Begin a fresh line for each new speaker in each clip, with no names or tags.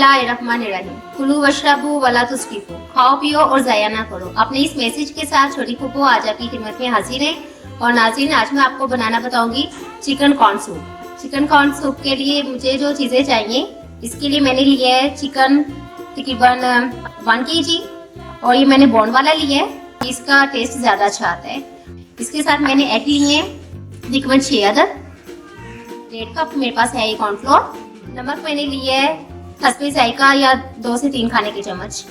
बिस्मिल्लाहिर्रहमानिर्रहीम। कुलू वशरबू वला तुस्रिफू, खाओ पियो और ज़ाया ना करो। अपने इस मैसेज के साथ छोटी फूफू आज आपकी खिदमत में हाजिर है। और नाज़रीन, आज मैं आपको बनाना बताऊंगी chicken corn soup. Chicken corn soup के लिए मुझे जो चीज़ें चाहिए, इसके लिए मैंने लिया है चिकन तकरीबन 1 kg, और ये मैंने बोन वाला लिया है, इसका टेस्ट ज़्यादा अच्छा आता है। इसके साथ मैंने एग लिए हैं तकरीबन 6 अदद। 1.5 कप मेरे पास है ये कॉर्नफ्लोर। नमक मैंने लिया है हस्बे जायका या 2 से 3 खाने के चम्मच।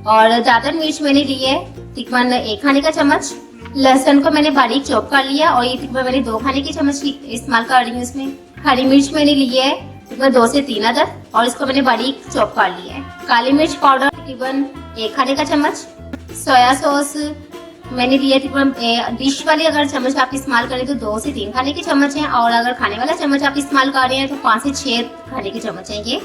और दादर मिर्च मैंने लिए है तकरीबन 1 खाने का चम्मच। लहसुन को मैंने बारीक चॉप कर लिया और ये तकरीबन मैंने 2 खाने के चम्मच इस्तेमाल कर रही हूँ इसमें। हरी मिर्च मैंने लिए है तकरीबन 2 से 3 अदद और इसको मैंने बारीक चॉप कर लिया है। काली मिर्च पाउडर तकरीबन 1 खाने का चम्मच। सोया सॉस मैंने लिए तकरीबन डिश वाले अगर चम्मच आप इस्तेमाल करें तो 2 से 3 खाने के चम्मच हैं, और अगर खाने वाला चम्मच आप इस्तेमाल कर रहे हैं तो 5 से 6 खाने के चम्मच हैं ये।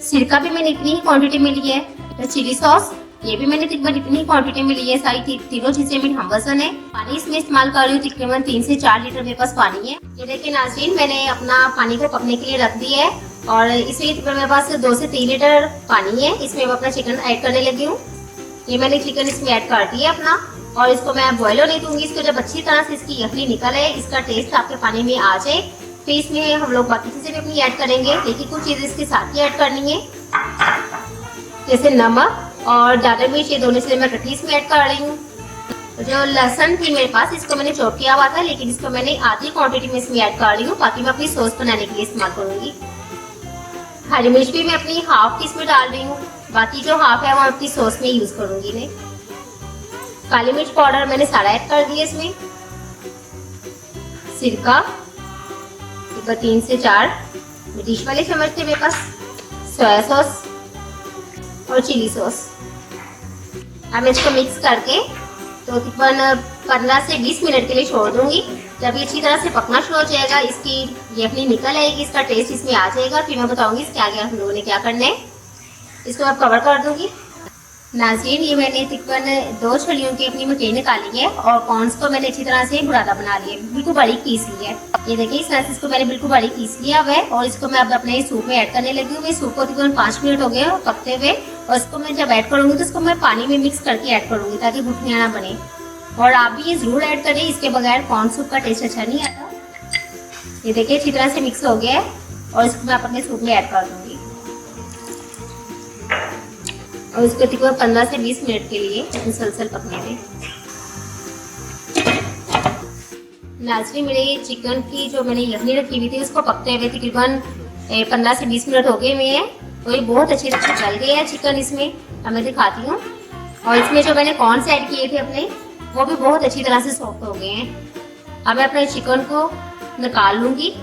सिरका भी मैंने इतनी ही क्वांटिटी में लिया है। चिली सॉस ये भी मैंने तकरीबन इतनी ही क्वांटिटी में लिया है। सारी तीनों चीजें मेरी हम वजन है। पानी इसमें इस्तेमाल कर रही हूँ तकरीबन 3 से 4 लीटर मेरे पास पानी है। ये देखिए नाज़रीन, मैंने अपना पानी को पकने के लिए रख दिया है और इसमें तकरीबन मेरे पास 2 से 3 लीटर पानी है। इसमें मैं अपना चिकन ऐड करने लगी हूँ। ये मैंने चिकन इसमें ऐड कर दिया अपना, और इसको मैं बॉयल होने दूंगी। इसको जब अच्छी तरह से इसकी यखनी निकल है, इसका टेस्ट आपके पानी में आ जाए, फिर इसमें हम लोग बाकी चीजें भी अपनी ऐड करेंगे, लेकिन कुछ चीजें इसके साथ ही ऐड करनी है, जैसे नमक और दादर मिर्च। ये दोनों चीजें मैं इकट्ठी इसमें ऐड कर रही हूँ। जो लहसुन थी मेरे पास, इसको मैंने चॉप किया हुआ था, लेकिन इसको मैंने आधी क्वांटिटी में इसमें ऐड कर रही हूँ, बाकी मैं अपनी सॉस बनाने के लिए इस्तेमाल करूंगी। हरी मिर्च भी मैं अपनी हाफ इसमें डाल रही हूँ, बाकी जो हाफ है वो अपनी सॉस में यूज करूंगी मैं। काली मिर्च पाउडर मैंने सारा ऐड कर दिया इसमें। सिरका 3 से 4 डिश वाले चम्मच थे मेरे पास। सोया सॉस और चिली सॉस। अब मैं इसको मिक्स करके तो तकरीबन 15 से 20 मिनट के लिए छोड़ दूंगी। जब ये अच्छी तरह से पकना शुरू हो जाएगा, इसकी यखनी निकल आएगी, इसका टेस्ट इसमें आ जाएगा, फिर मैं बताऊंगी इसके आगे हम लोगों ने क्या करना है। इसको अब कवर कर दूंगी। नाज़रीन, ये मैंने तकरीबन 2 छलियों की अपनी मकई निकाली है और कॉर्न्स को मैंने अच्छी तरह से बुरादा बना लिया, बिल्कुल बारीक पीस लिया है। ये देखिए, इस तरह से इसको मैंने बिल्कुल बारीक पीस लिया हुआ है और इसको मैं अब अपने सूप में ऐड करने लगी हूँ। मैं सूप को तकरीबन 5 मिनट हो गए पकते हुए, और इसको मैं जब ऐड करूँगी तो इसको मैं पानी में मिक्स करके ऐड करूँगी ताकि गुठलियाँ ना बने। और आप भी ये जरूर ऐड करें, इसके बगैर कॉर्न सूप का टेस्ट अच्छा नहीं आता। ये देखिए, अच्छी तरह से मिक्स हो गया है और इसको मैं अपने सूप में ऐड कर दूँगी और इसको तकरीबन 15 से 20 मिनट के लिए मुसलसल पकने दें। नाज़रीन, मेरे चिकन की जो मैंने यखनी रखी हुई थी उसको पकते हुए तकरीबन 15 से 20 मिनट हो गए हुए हैं, तो ये बहुत अच्छे से गल गया है चिकन इसमें। अब मैं दिखाती हूँ। और इसमें जो मैंने कॉर्न्स ऐड किए थे अपने, वो भी बहुत अच्छी तरह से सॉफ्ट हो गए हैं। अब मैं अपने चिकन को निकाल लूँगी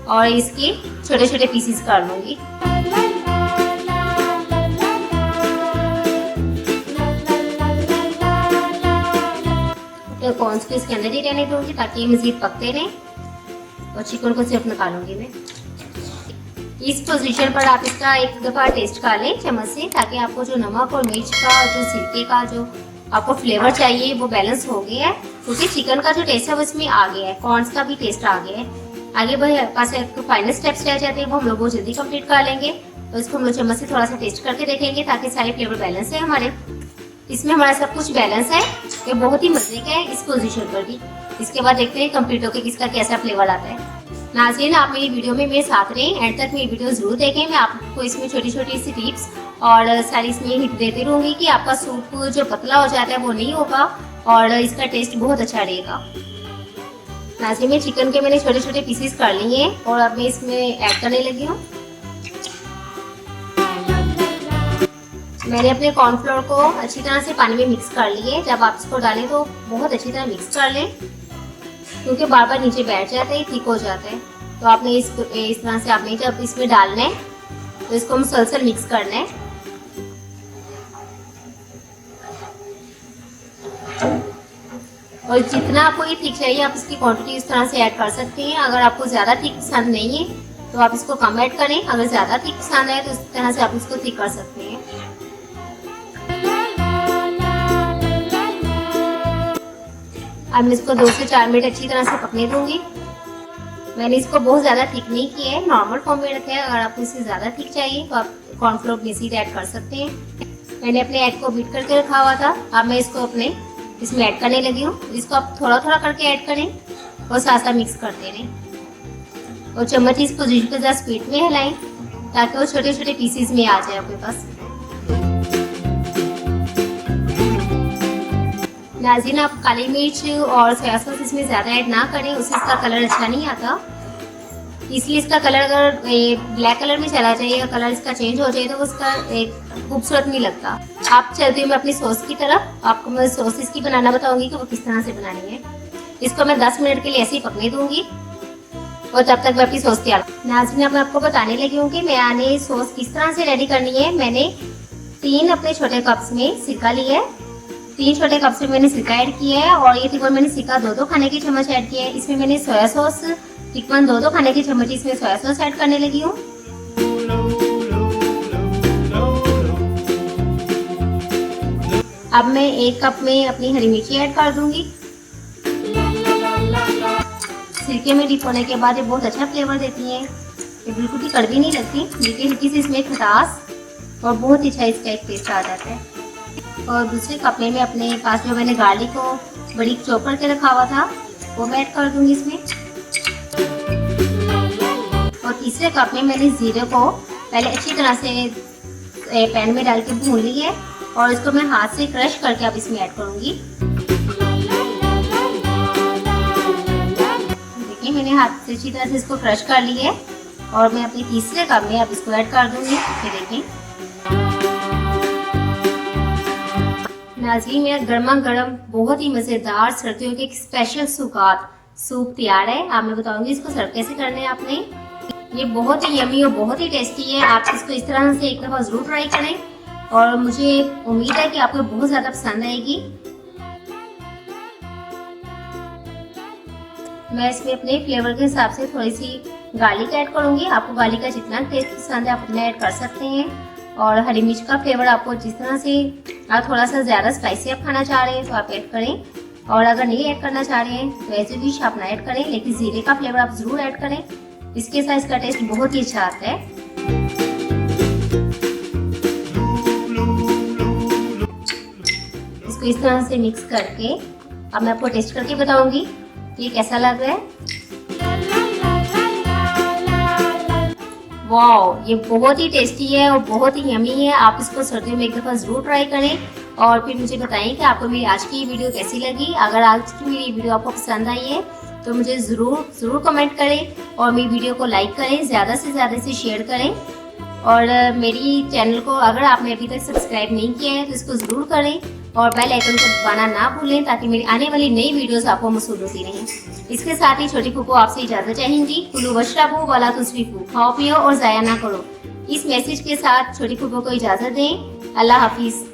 और इसके छोटे छोटे पीसीस कर लूँगी। कॉर्न्स को इसके अंदर ही रहने दूंगी ताकि ये मज़ीद पकते रहें, और चिकन को सिर्फ निकालूंगी मैं। इस पोजीशन पर आप इसका एक दफ़ा टेस्ट कर लें चम्मच से, ताकि आपको जो नमक और मिर्च का, जो सिरके का जो आपको फ्लेवर चाहिए वो बैलेंस हो गया है, क्योंकि चिकन का जो टेस्ट है वो इसमें आ गया है, कॉर्न्स का भी टेस्ट आ गया है। आगे भाई पास फाइनल स्टेप्स रह जाते हैं, वो हम लोग बहुत जल्दी कंप्लीट कर लेंगे। तो इसको हम लोग चम्मच से थोड़ा सा टेस्ट करके देखेंगे ताकि सारे फ्लेवर बैलेंस है हमारे। इसमें हमारा सब कुछ बैलेंस है, ये बहुत ही मजे का है इस पोजीशन पर भी। इसके बाद देखते हैं कंप्लीट होकर किसका कैसा फ्लेवर आता है। नाज़रीन, आप मेरी वीडियो में मेरे साथ रहें, एंड तक मेरी वीडियो जरूर देखें। मैं आपको इसमें छोटी छोटी सी टिप्स और सारी इसमें हिट देती रहूँगी कि आपका सूप जो पतला हो जाता है वो नहीं होगा और इसका टेस्ट बहुत अच्छा रहेगा। नाज़रीन, में चिकन के मैंने छोटे छोटे पीसेस कर लिए हैं और अब मैं इसमें ऐड करने लगी हूँ। मैंने अपने कॉर्नफ्लोर को अच्छी तरह से पानी में मिक्स कर लिए। जब आप इसको डालें तो बहुत अच्छी तरह मिक्स कर लें, क्योंकि बार बार नीचे बैठ जाते हैं, थिक हो जाता है। तो आपने इस तरह से आपने जब इसमें डालना है तो इसको मुसलसल मिक्स करना है। और जितना आपको ये थिक चाहिए आप इसकी क्वांटिटी इस तरह से ऐड कर सकते हैं। अगर आपको ज़्यादा थिक पसंद नहीं है तो आप इसको कम ऐड करें, अगर ज़्यादा थिक पसंद है तो इस तरह से आप इसको थिक कर सकते हैं। अब मैं इसको 2 से 4 मिनट अच्छी तरह से पकने दूंगी। मैंने इसको बहुत ज़्यादा थिक नहीं किया है, नॉर्मल फॉर्म में रखा है। अगर आपको इससे ज़्यादा थिक चाहिए तो आप कॉर्नफ्लोर मजीद ऐड कर सकते हैं। मैंने अपने एग को बीट करके रखा हुआ था, अब मैं इसको अपने इसमें ऐड करने लगी हूँ। इसको आप थोड़ा थोड़ा करके ऐड करें और साथ साथ मिक्स करते रहें और चम्मच इस पोजीशन पे ज़रा स्पीड में हिलाएं ताकि वो छोटे छोटे पीसेस में आ जाए आपके पास। नाज़रीन, आप काली मिर्च और सोया सॉस इसमें ज़्यादा ऐड ना करें, उससे इसका कलर अच्छा नहीं आता। इसलिए इसका कलर अगर ब्लैक कलर में चला जाए या कलर इसका चेंज हो जाए तो उसका एक खूबसूरत नहीं लगता। आप चलते हुए मैं अपनी सॉस की तरफ आपको मैं सॉस इसकी बनाना बताऊंगी कि वो किस तरह से बनानी है। इसको मैं 10 मिनट के लिए ऐसे ही पकने दूंगी और तब तक मैं अपनी सॉस तैयार। नाज़रीन, अब मैं आपको बताने लगी हूँ कि मैंने सॉस किस तरह से रेडी करनी है। मैंने 3 अपने छोटे कप्स में सिरका लिया है, 3 छोटे कप से मैंने सिरका ऐड किया है और ये तकरीबन मैंने सिरका 2-2 खाने के चम्मच ऐड किया है। इसमें मैंने सोया सॉस तकरीबन 2-2 खाने के चम्मच इसमें सोया सॉस ऐड करने लगी हूँ। अब मैं 1 कप में अपनी हरी मिर्ची ऐड कर दूंगी। सिरके में डिप होने के बाद ये बहुत अच्छा फ्लेवर देती है, ये बिल्कुल भी कड़वी नहीं लगती, लेकिन हल्की सी इसमें खटास और बहुत अच्छा इसका एक टेस्ट आ जाता है। और दूसरे कप में मैं अपने पास जो मैंने गार्लिक को बड़ी चॉप करके रखा हुआ था वो मैं ऐड कर दूंगी इसमें। और तीसरे कप में मैंने जीरे को पहले अच्छी तरह से पैन में डाल के भून ली है और इसको मैं हाथ से क्रश करके अब इसमें ऐड करूंगी। देखिए, मैंने हाथ से अच्छी तरह से इसको क्रश कर ली है और मैं अपने तीसरे कप में अब इसको ऐड कर दूंगी। देखिए नाज़रीन, मेरा गर्मा गर्म बहुत ही मज़ेदार सर्दियों के एक स्पेशल सुगात सूप तैयार है। आप मैं बताऊंगी इसको सर्व कैसे करना है आपने। ये बहुत ही यमी और बहुत ही टेस्टी है। आप इसको इस तरह से एक दफ़ा ज़रूर ट्राई करें और मुझे उम्मीद है कि आपको बहुत ज़्यादा पसंद आएगी। मैं इसमें अपने फ्लेवर के हिसाब से थोड़ी सी गार्लिक ऐड करूँगी। आपको गार्लिक का जितना टेस्ट पसंद है आप उतना ऐड कर सकते हैं। और हरी मिर्च का फ्लेवर आपको जिस तरह से आप थोड़ा सा ज़्यादा स्पाइसी आप खाना चाह रहे हैं तो आप ऐड करें और अगर नहीं ऐड करना चाह रहे हैं तो ऐसे भी आप ना ऐड करें, लेकिन जीरे का फ्लेवर आप ज़रूर ऐड करें, इसके साथ इसका टेस्ट बहुत ही अच्छा आता है। इसको इस तरह से मिक्स करके अब मैं आपको टेस्ट करके बताऊंगी कि कैसा लग रहा है। वाह, ये बहुत ही टेस्टी है और बहुत ही यमी है। आप इसको सर्दियों में एक दफ़ा ज़रूर ट्राई करें और फिर मुझे बताएं कि आपको मेरी आज की ये वीडियो कैसी लगी। अगर आज की मेरी वीडियो आपको पसंद आई है तो मुझे ज़रूर कमेंट करें और मेरी वीडियो को लाइक करें, ज़्यादा से ज़्यादा से शेयर करें और मेरी चैनल को अगर आपने अभी तक सब्सक्राइब नहीं किया है तो इसको ज़रूर करें और बेल आइकन को दबाना ना भूलें ताकि मेरी आने वाली नई वीडियोस आपको मौसूल होती रहें। इसके साथ ही छोटी फूफू आपसे इजाज़त चाहेंगी। कुलू वशरबू वला तुस्रिफू, खाओ पियो और ज़ाया ना करो। इस मैसेज के साथ छोटी फूफू को इजाज़त दें। अल्लाह हाफिज़।